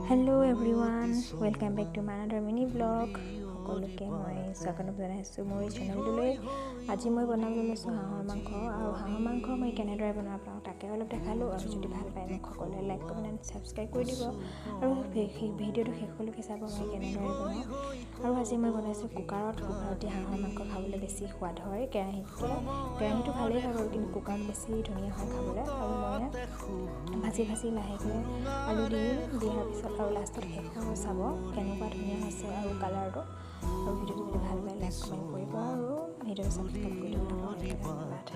Hello everyone, welcome back to my another mini vlog. সকলোকে মই স্বাগতম জনাইছোঁ মোৰ এই চেনেলটোলৈ। আজি মই বনাবলৈ লৈছোঁ হাঁহৰ মাংস আৰু হাঁহৰ মাংস মই কেনেদৰে বনাওঁ আপোনাক তাকে অলপ দেখালোঁ। আৰু যদি ভাল পায় মোক সকলোৱে লাইক কমেণ্ট এণ্ড ছাবস্ক্ৰাইব কৰি দিব আৰু ভিডিঅ'টো শেষলৈকে চাব মই কেনেদৰে বনাওঁ। আৰু আজি মই বনাইছোঁ কুকাৰত দি হাঁহৰ মাংস খাবলৈ বেছি সোৱাদ হয় কেৰাহীটো ভালেই হয় বাৰু, কিন্তু কুকাৰত বেছি ধুনীয়া হয় খাবলৈ। আৰু মই ভাজি লাহেকৈ আলু দিয়াৰ পিছত আৰু লাষ্টত শেষৰ চাব কেনেকুৱা ধুনীয়া হৈছে আৰু কালাৰটো। আৰু ভিডিঅ'টো যদি ভাল পায় লাইক কমেণ্ট কৰিব আৰু ভিডিঅ'টো ছাবস্ক্ৰাইব কৰি দিব। ধন্যবাদ।